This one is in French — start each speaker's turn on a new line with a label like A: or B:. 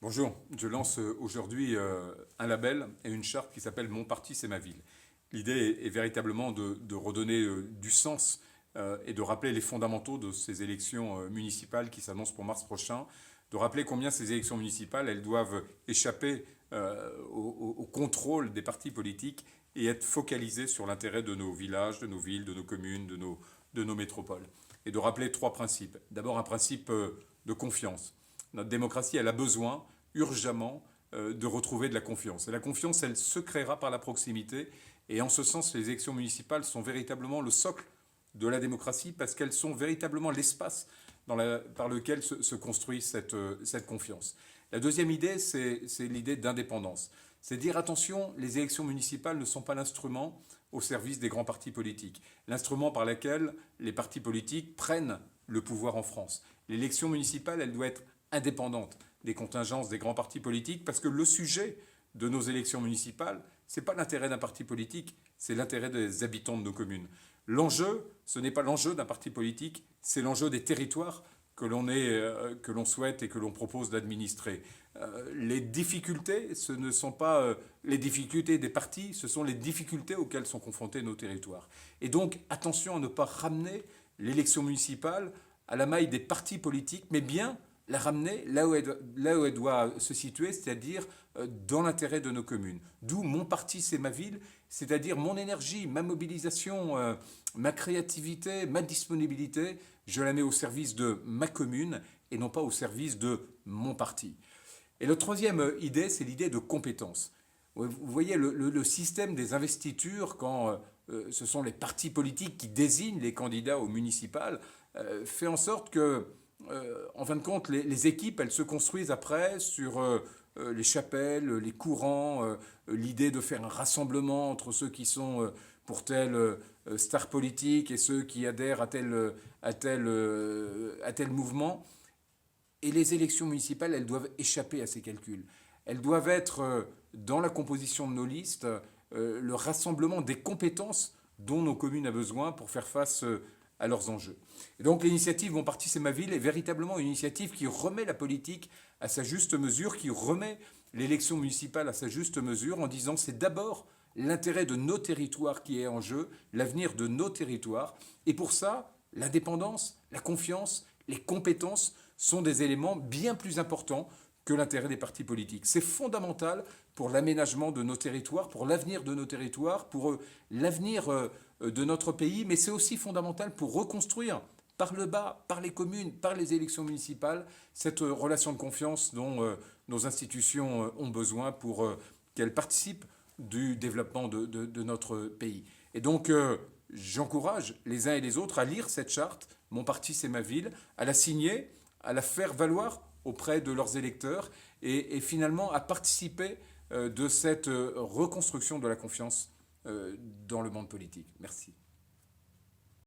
A: Bonjour, je lance aujourd'hui un label et une charte qui s'appelle Mon parti, c'est ma ville. L'idée est véritablement de redonner du sens et de rappeler les fondamentaux de ces élections municipales qui s'annoncent pour mars prochain, de rappeler combien ces élections municipales, elles doivent échapper au contrôle des partis politiques et être focalisées sur l'intérêt de nos villages, de nos villes, de nos communes, de nos métropoles. Et de rappeler trois principes. D'abord un principe de confiance. Notre démocratie, elle a besoin urgemment de retrouver de la confiance. Et la confiance, elle se créera par la proximité. Et en ce sens, les élections municipales sont véritablement le socle de la démocratie parce qu'elles sont véritablement l'espace par lequel se construit cette confiance. La deuxième idée, c'est l'idée d'indépendance. C'est dire attention, les élections municipales ne sont pas l'instrument au service des grands partis politiques. L'instrument par lequel les partis politiques prennent le pouvoir en France. L'élection municipale, elle doit être indépendante des contingences des grands partis politiques, parce que le sujet de nos élections municipales, ce n'est pas l'intérêt d'un parti politique, c'est l'intérêt des habitants de nos communes. L'enjeu, ce n'est pas l'enjeu d'un parti politique, c'est l'enjeu des territoires que l'on souhaite et que l'on propose d'administrer. Les difficultés, ce ne sont pas les difficultés des partis, ce sont les difficultés auxquelles sont confrontés nos territoires. Et donc, attention à ne pas ramener l'élection municipale à la maille des partis politiques, mais bien la ramener là où elle doit se situer, c'est-à-dire dans l'intérêt de nos communes. D'où mon parti, c'est ma ville, c'est-à-dire mon énergie, ma mobilisation, ma créativité, ma disponibilité, je la mets au service de ma commune et non pas au service de mon parti. Et la troisième idée, c'est l'idée de compétence. Vous voyez, le système des investitures, quand ce sont les partis politiques qui désignent les candidats aux municipales, fait en sorte que en fin de compte, les équipes, elles se construisent après sur les chapelles, les courants, l'idée de faire un rassemblement entre ceux qui sont pour telle star politique et ceux qui adhèrent à tel mouvement. Et les élections municipales, elles doivent échapper à ces calculs. Elles doivent être, dans la composition de nos listes, le rassemblement des compétences dont nos communes ont besoin pour faire face à leurs enjeux. Et donc l'initiative Mon parti c'est ma ville est véritablement une initiative qui remet la politique à sa juste mesure, qui remet l'élection municipale à sa juste mesure en disant c'est d'abord l'intérêt de nos territoires qui est en jeu, l'avenir de nos territoires. Et pour ça, l'indépendance, la confiance, les compétences sont des éléments bien plus importants que l'intérêt des partis politiques. C'est fondamental pour l'aménagement de nos territoires, pour l'avenir de nos territoires, pour l'avenir de notre pays, mais c'est aussi fondamental pour reconstruire par le bas, par les communes, par les élections municipales, cette relation de confiance dont nos institutions ont besoin pour qu'elles participent du développement de notre pays. Et donc, j'encourage les uns et les autres à lire cette charte, Mon parti c'est ma ville, à la signer, à la faire valoir auprès de leurs électeurs et finalement à participer de cette reconstruction de la confiance dans le monde politique. Merci.